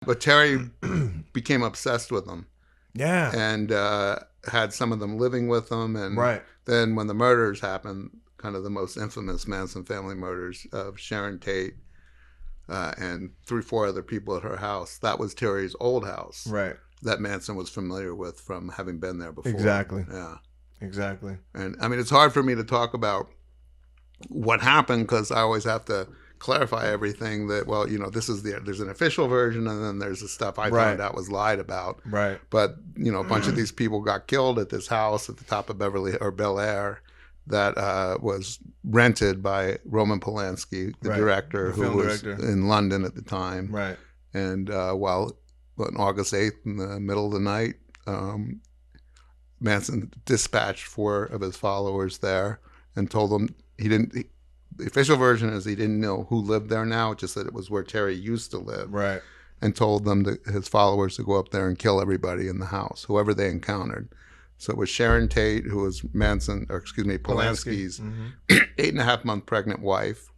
But Terry became obsessed with them. Yeah. And had some of them living with them. And Right. then when the murders happened, kind of the most infamous Manson family murders of Sharon Tate and 3-4 other people at her house, that was Terry's old house. Right. That Manson was familiar with from having been there before. Exactly. Yeah. Exactly. And I mean, it's hard for me to talk about what happened because I always have to clarify everything that, well, you know, there's an official version and then there's the stuff I found out was lied about. Right. But, you know, a bunch of these people got killed at this house at the top of Bel Air that was rented by Roman Polanski, the director, who was in London at the time. Right. And on August 8th, in the middle of the night, Manson dispatched 4 of his followers there and told them the official version is he didn't know who lived there now, just that it was where Terry used to live. Right. And told them, his followers, to go up there and kill everybody in the house, whoever they encountered. So it was Sharon Tate, who was Polanski's 8.5-month pregnant wife,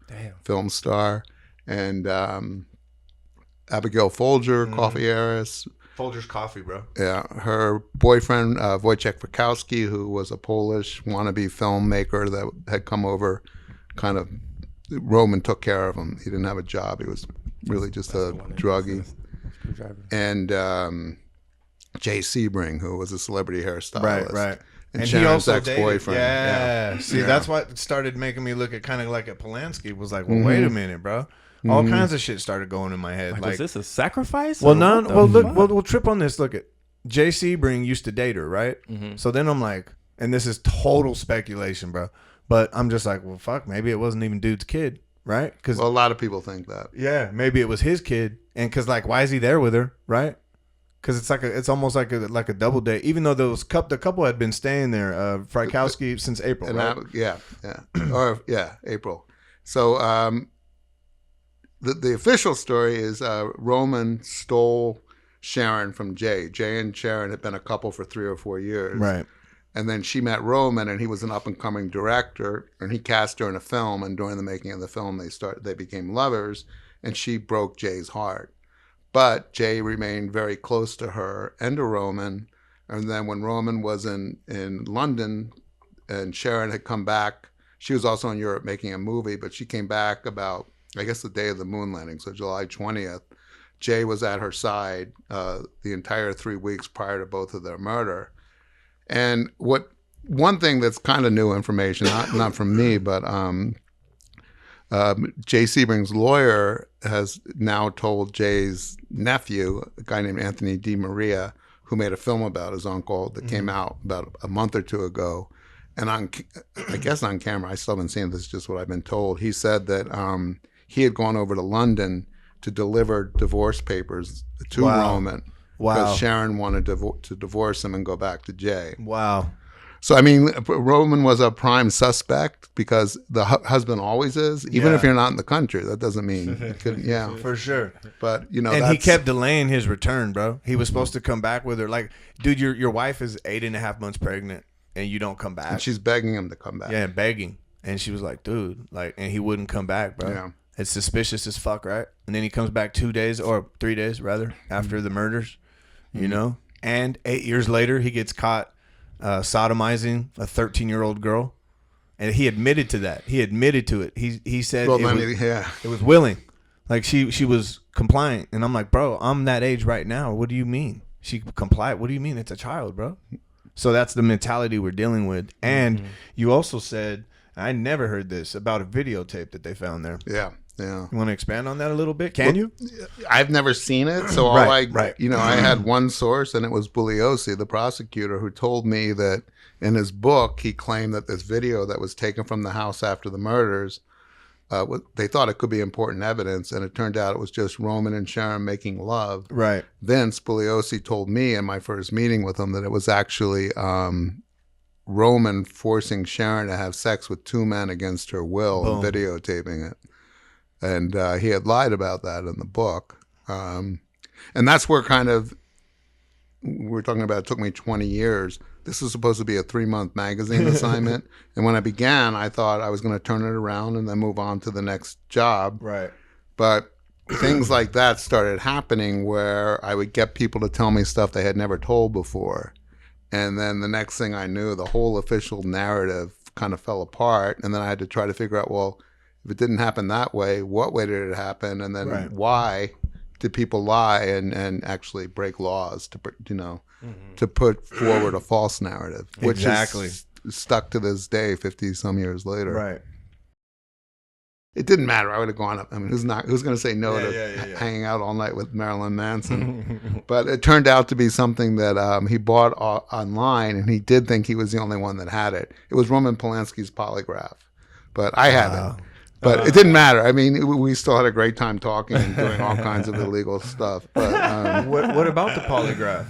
film star, and Abigail Folger, coffee heiress. Folger's coffee, bro. Yeah, her boyfriend, Wojciech Frykowski, who was a Polish wannabe filmmaker that had come over, Roman took care of him. He didn't have a job. He was really just a druggie. And Jay Sebring, who was a celebrity hairstylist. Right. And Sharon's ex-boyfriend. Yeah. See, that's what started making me look at kind of like at Polanski. Was like, well, wait a minute, bro. All kinds of shit started going in my head. Like, was this a sacrifice? Well, we'll trip on this. Look at Jay Sebring used to date her, right? So then I'm like, and this is total speculation, bro. But I'm just like, well, fuck, maybe it wasn't even dude's kid, right? Because a lot of people think that. Yeah, maybe it was his kid, and because like, why is he there with her, right? Because it's almost like a double date, even though the couple had been staying there, Frykowski since April, right? April. So the official story is Roman stole Sharon from Jay. Jay and Sharon had been a couple for 3 or 4 years, right? And then she met Roman, and he was an up-and-coming director, and he cast her in a film. And during the making of the film, they became lovers, and she broke Jay's heart. But Jay remained very close to her and to Roman. And then when Roman was in London, and Sharon had come back, she was also in Europe making a movie, but she came back about, I guess, the day of the moon landing, so July 20th. Jay was at her side the entire 3 weeks prior to both of their murder. And one thing that's kind of new information, not from me, but Jay Sebring's lawyer has now told Jay's nephew, a guy named Anthony Di Maria, who made a film about his uncle that came out about a month or 2 ago. And I guess on camera, I still haven't seen this, is just what I've been told. He said that he had gone over to London to deliver divorce papers to Roman. Because Sharon wanted to divorce him and go back to Jay. Wow. So, I mean, Roman was a prime suspect because the husband always is. Even if you're not in the country, that doesn't mean you couldn't, For sure. But, and he kept delaying his return, bro. He was supposed to come back with her. Like, dude, your wife is 8.5 months pregnant and you don't come back. And she's begging him to come back. Yeah, begging. And she was like, dude, and he wouldn't come back, bro. Yeah. It's suspicious as fuck, right? And then he comes back 2 days or 3 days, rather, after the murders. You know, and 8 years later, he gets caught sodomizing a 13-year-old girl, and he admitted to that. He admitted to it. He said it was willing, like she was compliant. And I'm like, bro, I'm that age right now. What do you mean she complied? What do you mean it's a child, bro? So that's the mentality we're dealing with. And you also said, I never heard this about a videotape that they found there. Yeah. You want to expand on that a little bit? Can you? I've never seen it, so I had one source, and it was Bugliosi, the prosecutor, who told me that in his book he claimed that this video that was taken from the house after the murders, they thought it could be important evidence, and it turned out it was just Roman and Sharon making love. Right. Then Bugliosi told me in my first meeting with him that it was actually Roman forcing Sharon to have sex with 2 men against her will and videotaping it. And he had lied about that in the book. And that's where we're talking about, it took me 20 years. This was supposed to be a 3-month magazine assignment. And when I began, I thought I was going to turn it around and then move on to the next job. Right. But things like that started happening where I would get people to tell me stuff they had never told before. And then the next thing I knew, the whole official narrative kind of fell apart. And then I had to try to figure out, well, if it didn't happen that way, what way did it happen? And then why did people lie and actually break laws to, to put forward a false narrative, which is stuck to this day, 50 some years later. Right. It didn't matter. I would have gone up. I mean, who's going to say no to hanging out all night with Marilyn Manson? But it turned out to be something that he bought online, and he did think he was the only one that had it. It was Roman Polanski's polygraph, but I had it. But it didn't matter. I mean, we still had a great time talking and doing all kinds of illegal stuff. But what about the polygraph?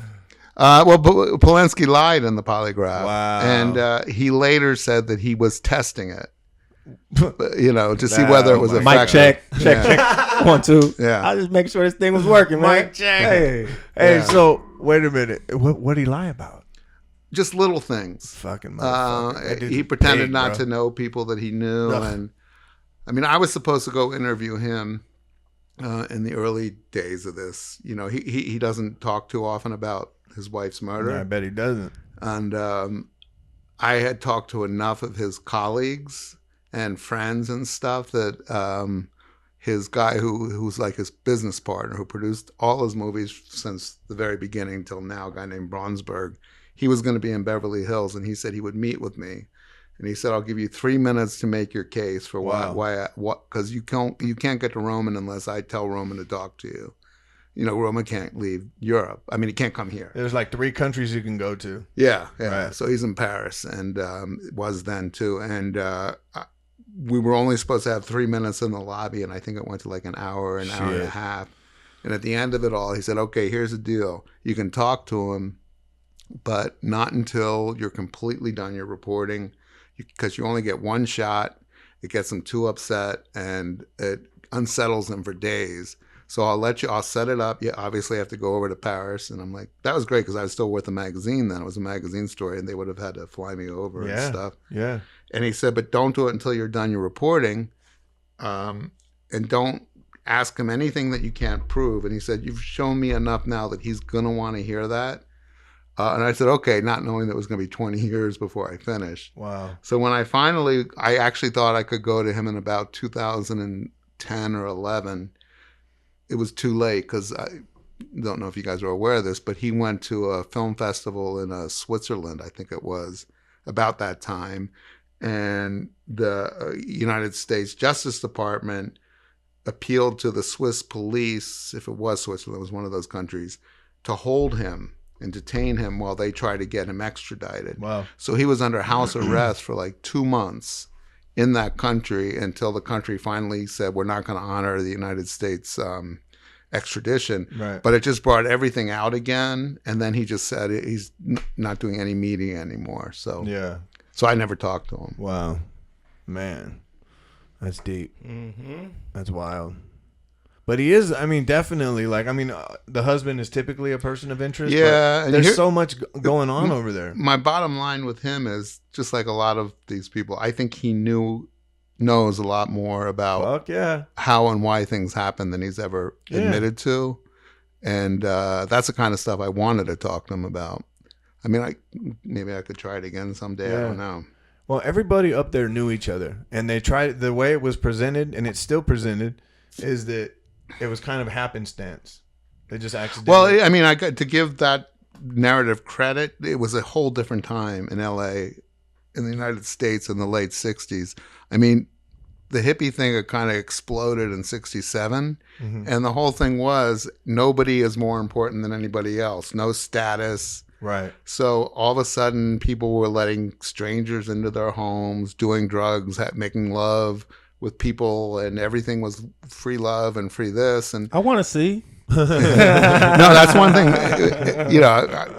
Well, Polanski lied in the polygraph. Wow. And he later said that he was testing it. To see whether it was effective. Mic check. 1, 2. Yeah. I just make sure this thing was working, man. Mic check. Hey, so wait a minute. What did he lie about? Just little things. Fucking motherfucker. He pretended not to know people that he knew. And I mean, I was supposed to go interview him in the early days of this. He doesn't talk too often about his wife's murder. I bet he doesn't. And I had talked to enough of his colleagues and friends and stuff that his guy who's like his business partner, who produced all his movies since the very beginning till now, a guy named Bronsberg, he was going to be in Beverly Hills, and he said he would meet with me. And he said, I'll give you 3 minutes to make your case for why, because you can't get to Roman unless I tell Roman to talk to you. Roman can't leave Europe. I mean, he can't come here. There's like 3 countries you can go to. Yeah. Right. So he's in Paris, and was then too. And we were only supposed to have 3 minutes in the lobby, and I think it went to like an hour and a half. And at the end of it all, he said, okay, here's the deal. You can talk to him, but not until you're completely done your reporting, because you only get one shot. It gets him too upset, and it unsettles him for days. So I'll set it up. You obviously have to go over to Paris. And I'm like, that was great, because I was still with the magazine then. It was a magazine story, and they would have had to fly me over and stuff. Yeah. And he said, but don't do it until you're done your reporting. And don't ask him anything that you can't prove. And he said, you've shown me enough now that he's going to want to hear that. And I said, okay, not knowing that it was going to be 20 years before I finished. Wow. So when I actually thought I could go to him in about 2010 or 11. It was too late, because I don't know if you guys are aware of this, but he went to a film festival in Switzerland, I think it was, about that time. And the United States Justice Department appealed to the Swiss police, if it was Switzerland, it was one of those countries, to hold him and detain him while they tried to get him extradited. Wow. So he was under house arrest for like 2 months in that country until the country finally said, we're not going to honor the United States extradition. Right. But it just brought everything out again. And then he just said he's not doing any media anymore. So So I never talked to him. Wow. Man. That's deep. That's wild. But he is, I mean, definitely, like, I mean, the husband is typically a person of interest. Yeah. But there's so much going on over there. My bottom line with him is, just like a lot of these people, I think he knows a lot more about how and why things happen than he's ever admitted to. And that's the kind of stuff I wanted to talk to him about. I mean, maybe I could try it again someday. I don't know. Well, everybody up there knew each other. And they tried, the way it was presented, and it's still presented, is that it was kind of happenstance. They just accidentally. Well, I mean, I got to give that narrative credit. It was a whole different time in LA, in the United States in the late 60s. I mean, the hippie thing had kind of exploded in 67. And the whole thing was, nobody is more important than anybody else. No status. Right. So all of a sudden, people were letting strangers into their homes, doing drugs, making love with people, and everything was free love and free this. And I want to see. No, that's one thing.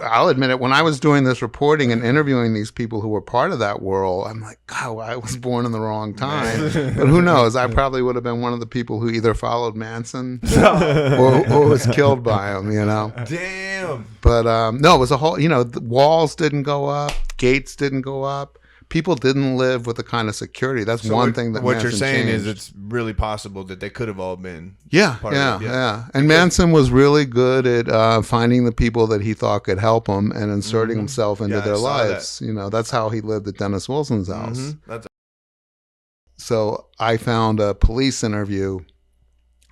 I'll admit it. When I was doing this reporting and interviewing these people who were part of that world, I'm like, God, I was born in the wrong time. But who knows? I probably would have been one of the people who either followed Manson or was killed by him, Damn. But no, it was a whole, the walls didn't go up, gates didn't go up. people didn't live with the kind of security. That's one thing that what Manson you're saying changed. is it's really possible that they could have all been. Yeah. And Manson was really good at finding the people that he thought could help him and inserting himself into their lives. That. You know, that's how he lived at Dennis Wilson's house. So I found a police interview.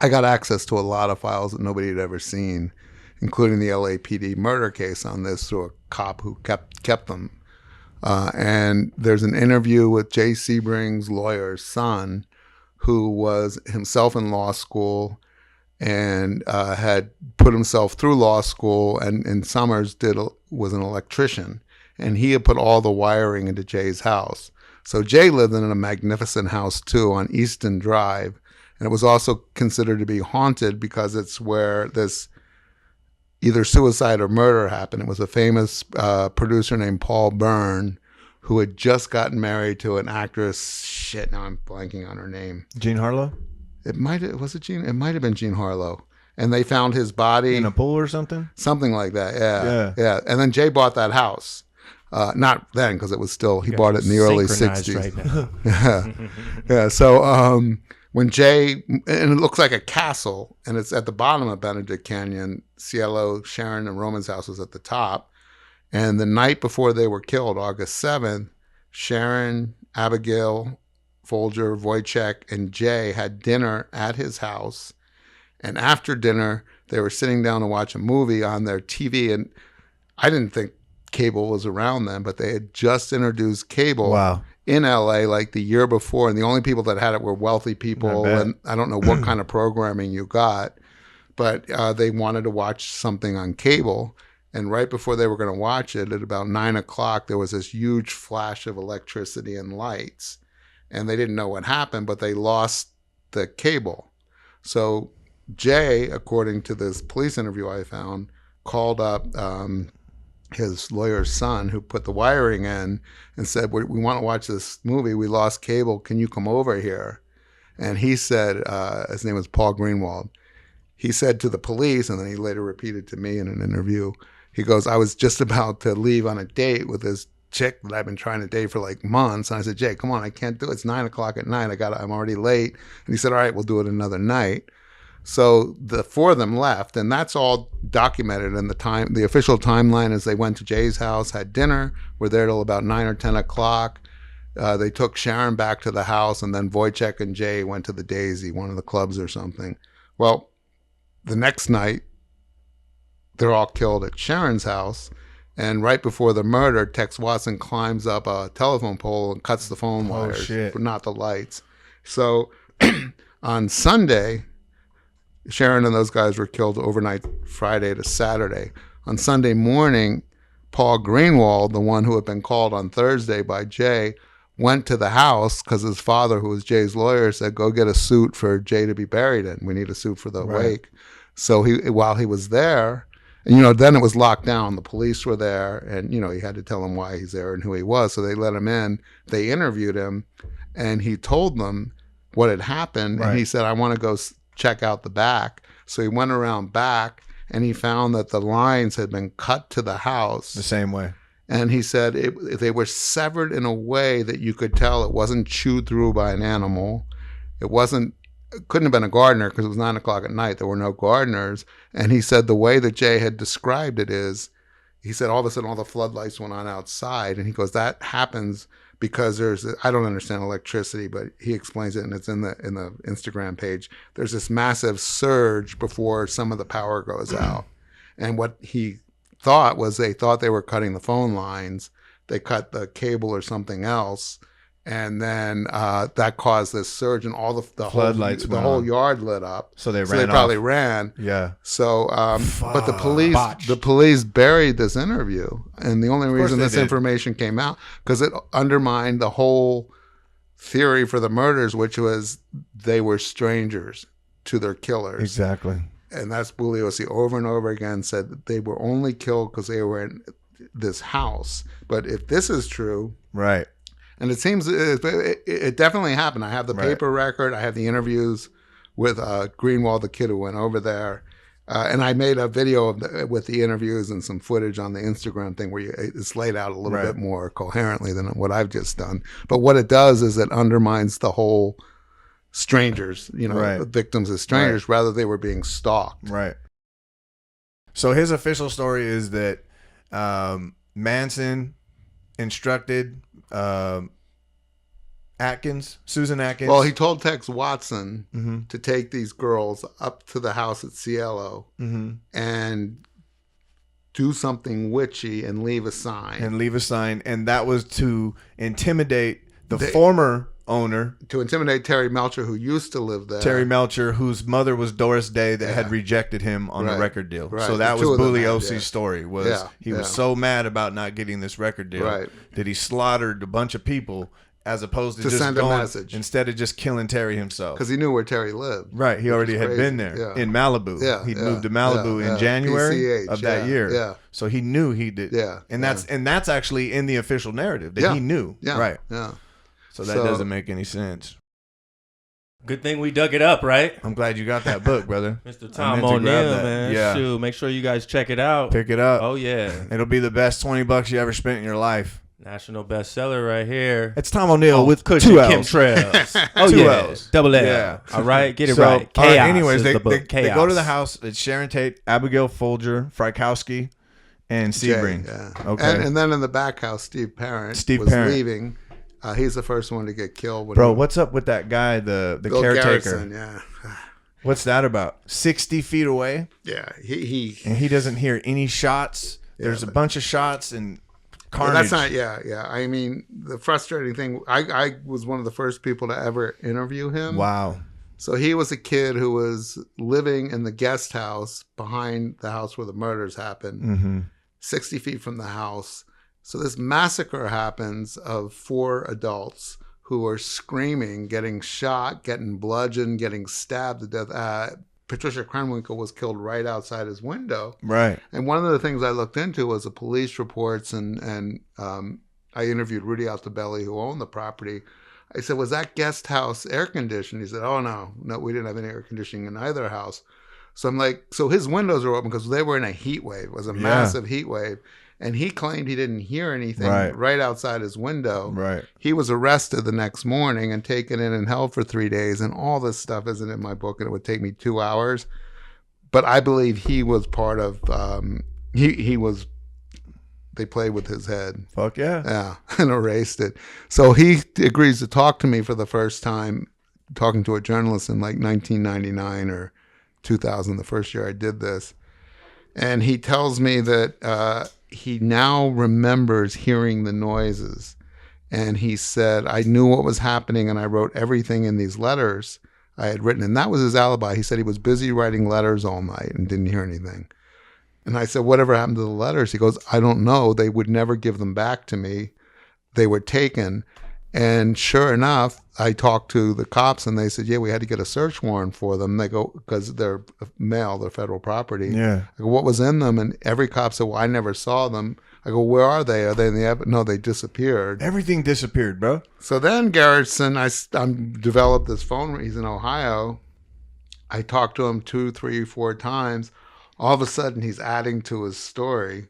I got access to a lot of files that nobody had ever seen, including the LAPD murder case on this through a cop who kept them. And there's an interview with Jay Sebring's lawyer's son, who was himself in law school and had put himself through law school, and in summers was an electrician. And he had put all the wiring into Jay's house. So Jay lived in a magnificent house too on Easton Drive. And it was also considered to be haunted because it's where this either suicide or murder happened. It was a famous producer named Paul Byrne who had just gotten married to an actress. Shit, now I'm blanking on her name. Jean Harlow? It might have been Jean Harlow. And they found his body in a pool or something? Something like that, yeah. And then Jay bought that house. Not then, because it was still, he bought it in the early 60s. Right now. So when Jay, and it looks like a castle, and it's at the bottom of Benedict Canyon. Cielo, Sharon, and Roman's house was at the top. And the night before they were killed, August 7th, Sharon, Abigail, Folger, Wojciech, and Jay had dinner at his house. And after dinner, they were sitting down to watch a movie on their TV. And I didn't think cable was around then, but they had just introduced cable in LA like the year before. And the only people that had it were wealthy people. And I don't know what kind of programming you got, but they wanted to watch something on cable. And right before they were going to watch it, at about 9 o'clock, there was this huge flash of electricity and lights. And they didn't know what happened, but they lost the cable. So Jay, according to this police interview I found, called up his lawyer's son who put the wiring in and said, we want to watch this movie. We lost cable. Can you come over here? And he said, his name was Paul Greenwald. He said to the police, and then he later repeated to me in an interview, he goes, I was just about to leave on a date with this chick that I've been trying to date for like months. And I said, Jay, come on, I can't do it. It's 9 o'clock at night. I'm already late. And he said, all right, we'll do it another night. So the four of them left, and that's all documented in the official timeline is they went to Jay's house, had dinner, were there till about 9 or 10 o'clock. They took Sharon back to the house, and then Wojciech and Jay went to the Daisy, one of the clubs or something. Well, the next night, they're all killed at Sharon's house, and right before the murder, Tex Watson climbs up a telephone pole and cuts the phone wires, but not the lights. So on Sunday, Sharon and those guys were killed overnight Friday to Saturday. On Sunday morning, Paul Greenwald, the one who had been called on Thursday by Jay, went to the house because his father, who was Jay's lawyer, said, go get a suit for Jay to be buried in. We need a suit for the wake. So while he was there, and, then it was locked down. The police were there, and, he had to tell them why he's there and who he was. So they let him in. They interviewed him, and he told them what had happened. And he said, I want to go check out the back. So he went around back, and he found that the lines had been cut to the house the same way. And he said they were severed in a way that you could tell it wasn't chewed through by an animal. It couldn't have been a gardener because it was 9 o'clock at night. There were no gardeners. And he said the way that Jay had described it is, he said all of a sudden all the floodlights went on outside. And he goes, that happens because I don't understand electricity, but he explains it, and it's in the Instagram page. There's this massive surge before some of the power goes out. And what he thought was they thought they were cutting the phone lines. They cut the cable or something else. And then that caused this surge, and all the whole yard lit up. So they probably ran. Yeah. So, but the police buried this interview, and the only reason this information came out because it undermined the whole theory for the murders, which was they were strangers to their killers. Exactly. And that's Bugliosi over and over again said that they were only killed because they were in this house. But if this is true, right. And it seems it definitely happened. I have the paper record. I have the interviews with Greenwald, the kid who went over there. And I made a video with the interviews and some footage on the Instagram thing where it's laid out a little bit more coherently than what I've just done. But what it does is it undermines the whole strangers, victims as strangers, rather they were being stalked. Right. So his official story is that Manson instructed Atkins, Susan Atkins. Well, he told Tex Watson to take these girls up to the house at Cielo and do something witchy and leave a sign. And that was to intimidate the former owner. To intimidate Terry Melcher, who used to live there. Terry Melcher, whose mother was Doris Day, that had rejected him on a record deal. Right. So that was Bugliosi's story. He was so mad about not getting this record deal that he slaughtered a bunch of people as opposed to just send a message instead of just killing Terry himself. Because he knew where Terry lived. Right. He already had been there in Malibu. He'd moved to Malibu in January of that year. Yeah. So he knew he did. Yeah. And that's actually in the official narrative that he knew. Yeah. Right. Yeah. So that doesn't make any sense. Good thing we dug it up, right? I'm glad you got that book, brother. Mr. Tom O'Neill, man. Yeah. Shoot, make sure you guys check it out. Pick it up. Oh, yeah. It'll be the best $20 you ever spent in your life. National bestseller right here. It's Tom O'Neill with Cushion 2 L's. Chemtrails. Oh, 2 yeah. L's. Double L. Yeah. All right. Get it So, right. Chaos. Anyways, they Chaos. go to the house. It's Sharon Tate, Abigail Folger, Frykowski, and Sebring. Okay. And then in the back house, Steve Parent was leaving. He's the first one to get killed. Bro, what's up with that guy, the caretaker? Garretson, What's that about? 60 feet away? Yeah. And he doesn't hear any shots. There's a bunch of shots and carnage. That's not, yeah. I mean, the frustrating thing, I was one of the first people to ever interview him. Wow. So he was a kid who was living in the guest house behind the house where the murders happened, 60 feet from the house. So this massacre happens of 4 adults who are screaming, getting shot, getting bludgeoned, getting stabbed to death. Patricia Krenwinkel was killed right outside his window. Right. And one of the things I looked into was the police reports, and I interviewed Rudy Altobelli, who owned the property. I said, was that guest house air conditioned? He said, oh, no, we didn't have any air conditioning in either house. So I'm like, so his windows are open because they were in a heat wave. It was a massive heat wave. And he claimed he didn't hear anything right outside his window. Right. He was arrested the next morning and taken in and held for 3 days. And all this stuff isn't in my book, and it would take me 2 hours. But I believe he was part of. They played with his head. Fuck yeah. Yeah, and erased it. So he agrees to talk to me for the first time, talking to a journalist in like 1999 or 2000, the first year I did this. And he tells me that he now remembers hearing the noises. And he said, I knew what was happening, and I wrote everything in these letters I had written. And that was his alibi. He said he was busy writing letters all night and didn't hear anything. And I said, whatever happened to the letters? He goes, I don't know. They would never give them back to me. They were taken. And sure enough, I talked to the cops, and they said, yeah, we had to get a search warrant for them. They go, because they're mail, they're federal property. Yeah. I go, what was in them? And every cop said, well, I never saw them. I go, where are they? Are they in the evidence? No, they disappeared. Everything disappeared, bro. So then Garretson, I developed this phone. He's in Ohio. I talked to him 2, 3, 4 times. All of a sudden, he's adding to his story.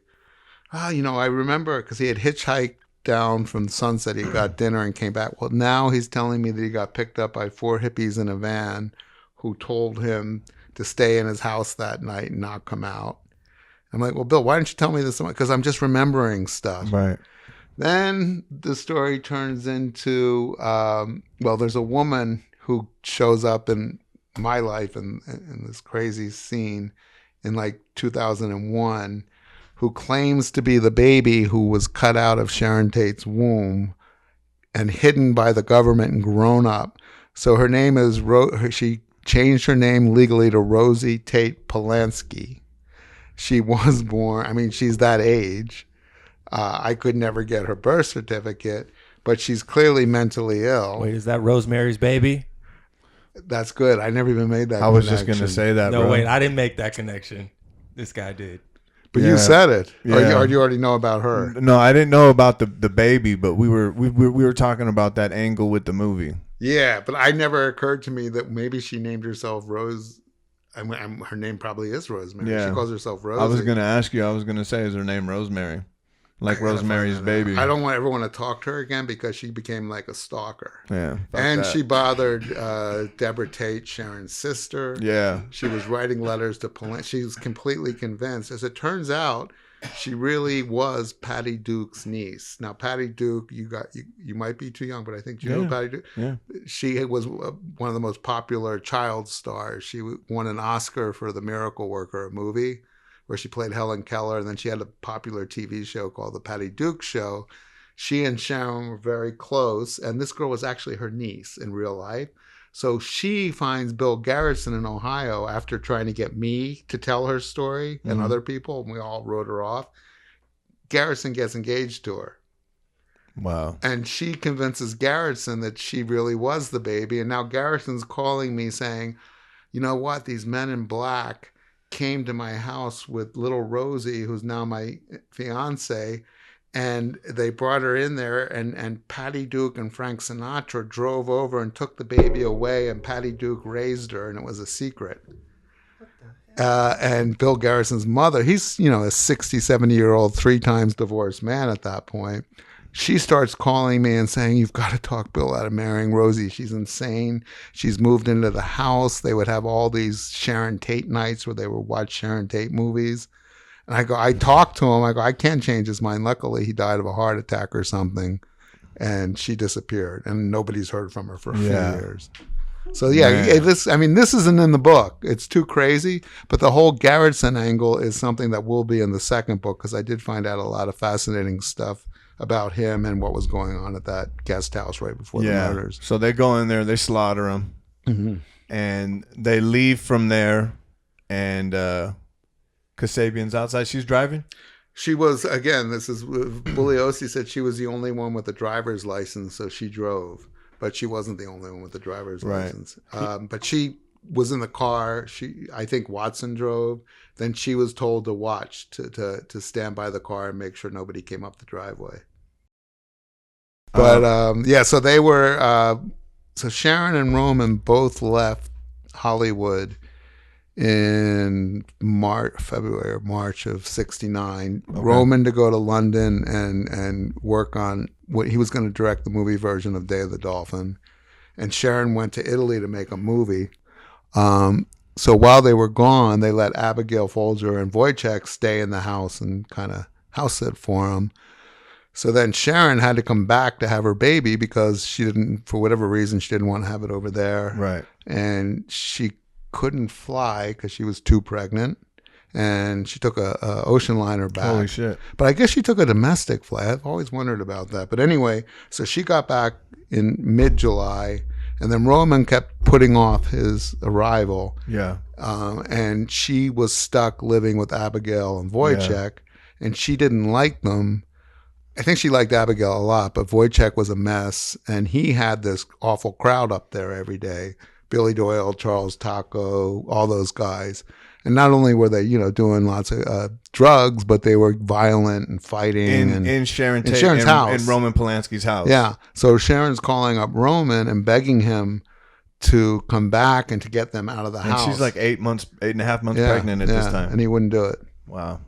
I remember because he had hitchhiked down from Sunset. He got dinner and came back. Well, now he's telling me that he got picked up by 4 hippies in a van who told him to stay in his house that night and not come out. I'm like, well, Bill, why didn't you tell me this? Because I'm just remembering stuff. Right. Then the story turns into, there's a woman who shows up in my life in this crazy scene in like 2001, who claims to be the baby who was cut out of Sharon Tate's womb and hidden by the government and grown up. So her name is, she changed her name legally to Rosie Tate Polanski. She was born, she's that age. I could never get her birth certificate, but she's clearly mentally ill. Wait, is that Rosemary's Baby? That's good. I never even made that connection. I was just going to say that, No, bro. wait, I didn't make that connection. This guy did. But you said it. Yeah. Or you already know about her. No, I didn't know about the baby, but we were talking about that angle with the movie. Yeah, but I never occurred to me that maybe she named herself Rose. her name probably is Rosemary. Yeah. She calls herself Rosie. I was going to ask you. I was going to say, is her name Rosemary? Like Rosemary's Baby. I don't ever want to talk to her again because she became like a stalker. Yeah. And she bothered Deborah Tate, Sharon's sister. Yeah. She was writing letters to Polanski. She was completely convinced. As it turns out, she really was Patty Duke's niece. Now, Patty Duke, you might be too young, but I think you know Patty Duke. Yeah. She was one of the most popular child stars. She won an Oscar for The Miracle Worker, a movie where she played Helen Keller, and then she had a popular TV show called The Patty Duke Show. She and Sharon were very close, and this girl was actually her niece in real life. So she finds Bill Garretson in Ohio after trying to get me to tell her story and other people, and we all wrote her off. Garretson gets engaged to her. Wow. And she convinces Garretson that she really was the baby, and now Garretson's calling me saying, you know what, these men in black came to my house with little Rosie, who's now my fiance, and they brought her in there, and Patty Duke and Frank Sinatra drove over and took the baby away, and Patty Duke raised her, and it was a secret. And Bill Garrison's mother, he's, a 60, 70-year-old, 3 times divorced man at that point. She starts calling me and saying, you've got to talk Bill out of marrying Rosie. She's insane. She's moved into the house. They would have all these Sharon Tate nights where they would watch Sharon Tate movies. And I talked to him. I can't change his mind. Luckily, he died of a heart attack or something. And she disappeared. And nobody's heard from her for a few years. So, this isn't in the book. It's too crazy. But the whole Garretson angle is something that will be in the second book, because I did find out a lot of fascinating stuff about him and what was going on at that guest house right before the murders. So they go in there, they slaughter him, and they leave from there, and Kasabian's outside. She's driving? She was, again, this is, Bugliosi said she was the only one with a driver's license, so she drove. But she wasn't the only one with the driver's license. But she was in the car. I think Watson drove. Then she was told to watch, to stand by the car and make sure nobody came up the driveway. But so they were. So Sharon and Roman both left Hollywood in February or March of '69. Okay. Roman to go to London and work on what he was going to direct, the movie version of Day of the Dolphin, and Sharon went to Italy to make a movie. So while they were gone, they let Abigail Folger and Wojciech stay in the house and kind of house sit for them. So then Sharon had to come back to have her baby because she didn't, for whatever reason, she didn't want to have it over there. Right. And she couldn't fly because she was too pregnant. And she took a ocean liner back. Holy shit. But I guess she took a domestic flight. I've always wondered about that. But anyway, so she got back in mid-July. And then Roman kept putting off his arrival. Yeah. And she was stuck living with Abigail and Wojciech, and she didn't like them. I think she liked Abigail a lot, but Wojciech was a mess, and he had this awful crowd up there every day. Billy Doyle, Charles Taco, all those guys. And not only were they, doing lots of drugs, but they were violent and fighting. In Sharon Tate, Sharon's house. In Roman Polanski's house. Yeah. So Sharon's calling up Roman and begging him to come back and to get them out of the house. And she's like 8.5 months pregnant at this time. And he wouldn't do it. Wow.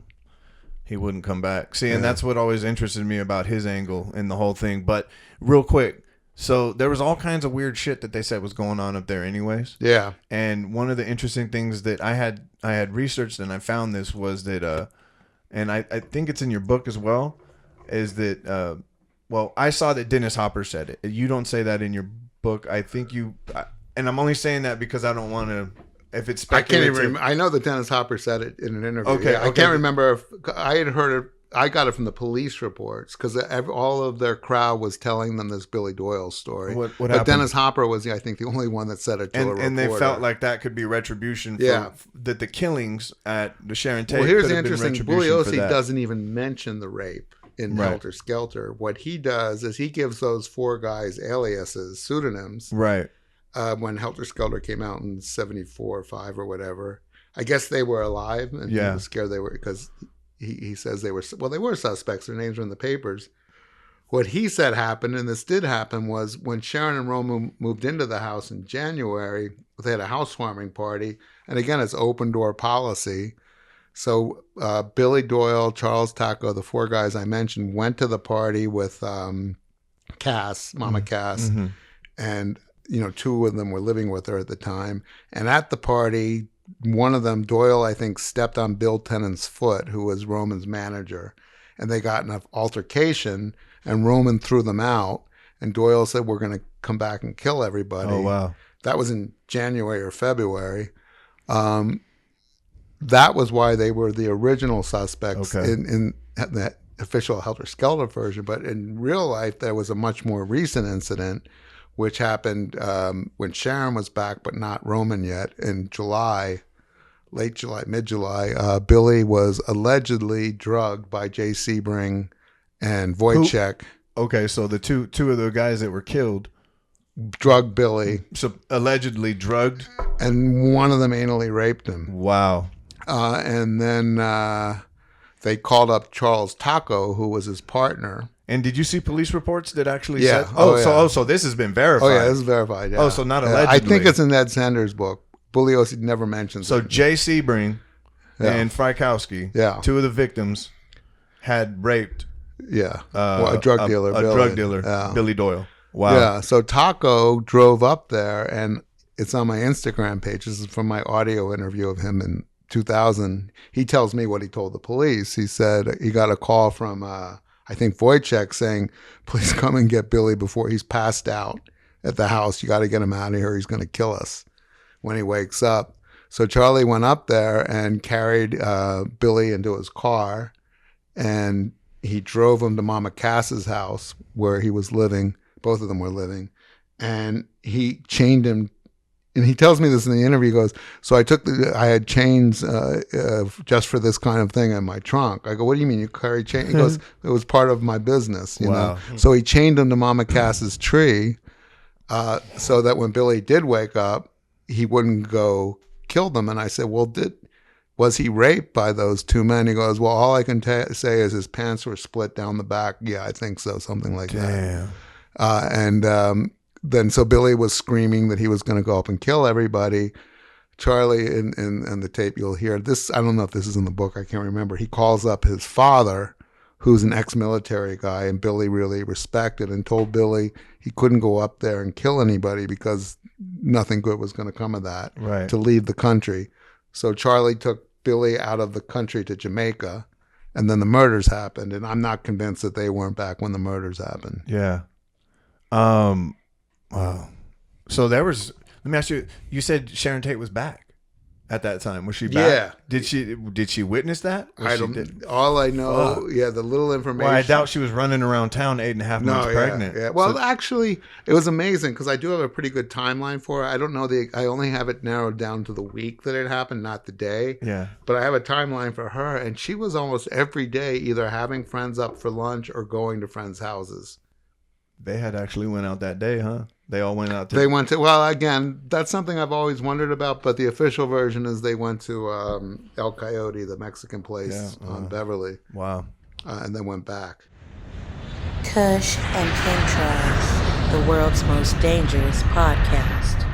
He wouldn't come back. See, and that's what always interested me about his angle in the whole thing. But real quick, so there was all kinds of weird shit that they said was going on up there anyways. Yeah. And one of the interesting things that I had researched and I found this was that, and I think it's in your book as well, is that, I saw that Dennis Hopper said it. You don't say that in your book. I think and I'm only saying that because I don't want to, if it's speculative. I can't even I know that Dennis Hopper said it in an interview. Okay. I can't remember if I had heard it. I got it from the police reports because all of their crowd was telling them this Billy Doyle story. What but happened? Dennis Hopper was, I think, the only one that said it to a reporter. And they felt like that could be retribution for that the killings at the Sharon Tate. Well, here's could the have been interesting. retribution Bugliosi doesn't even mention the rape in Helter Skelter. What he does is he gives those 4 guys aliases, pseudonyms. Right. When Helter Skelter came out in 74 or 5 or whatever. I guess they were alive, and he was scared they were, because he says they were suspects. Their names were in the papers. What he said happened, and this did happen, was when Sharon and Roman moved into the house in January, they had a housewarming party. And again, it's open door policy. So Billy Doyle, Charles Taco, the 4 guys I mentioned, went to the party with Cass, Mama Cass, and 2 of them were living with her at the time. And at the party, one of them, Doyle, I think, stepped on Bill Tennant's foot, who was Roman's manager, and they got in an altercation, and Roman threw them out, and Doyle said, "We're going to come back and kill everybody." Oh, wow. That was in January or February. That was why they were the original suspects in that official helter-skelter version. But in real life, there was a much more recent incident, which happened when Sharon was back, but not Roman yet, in July, late July, mid-July. Billy was allegedly drugged by Jay Sebring and Wojciech. Okay, so the two of the guys that were killed drugged Billy. So allegedly drugged? And one of them anally raped him. Wow. And then they called up Charles Taco, who was his partner. And did you see police reports that actually said? Yeah. So this has been verified. Oh, yeah, this is verified, yeah. Oh, so not allegedly. I think it's in Ned Sanders' book. Bugliosi never mentions so it. So Jay Sebring and Frykowski, 2 of the victims, had raped a drug dealer. Billy Doyle. Wow. Yeah, so Taco drove up there, and it's on my Instagram page. This is from my audio interview of him in 2000. He tells me what he told the police. He said he got a call from, I think, Wojciech saying, "Please come and get Billy before he's passed out at the house. You got to get him out of here. He's going to kill us when he wakes up." So Charlie went up there and carried Billy into his car, and he drove him to Mama Cass's house where he was living. Both of them were living, and he chained him. And he tells me this in the interview. He goes, "So I had chains just for this kind of thing in my trunk." I go, "What do you mean you carry chains?" He goes, "It was part of my business, you know." So he chained him to Mama Cass's tree, so that when Billy did wake up, he wouldn't go kill them. And I said, "Well, was he raped by those 2 men?" He goes, "Well, all I can say is his pants were split down the back." Yeah, I think so, something like that. Then so Billy was screaming that he was going to go up and kill everybody. Charlie, in the tape, you'll hear this. I don't know if this is in the book. I can't remember. He calls up his father, who's an ex-military guy, and Billy really respected, and told Billy he couldn't go up there and kill anybody because nothing good was going to come of that, to leave the country. So Charlie took Billy out of the country to Jamaica, and then the murders happened, and I'm not convinced that they weren't back when the murders happened. Yeah. Wow. So there was, let me ask you, you said Sharon Tate was back at that time. Was she back? Yeah. Did she witness that? All I know, the little information. Well, I doubt she was running around town 8.5 months pregnant. Yeah. Well, actually, it was amazing because I do have a pretty good timeline for it. I don't know I only have it narrowed down to the week that it happened, not the day. Yeah. But I have a timeline for her, and she was almost every day either having friends up for lunch or going to friends' houses. They had actually went out that day, huh? They all went out. They went to, well, again, that's something I've always wondered about, but the official version is they went to El Coyote, the Mexican place on Beverly. Wow. And then went back. Kush and Chemtrails, the world's most dangerous podcast.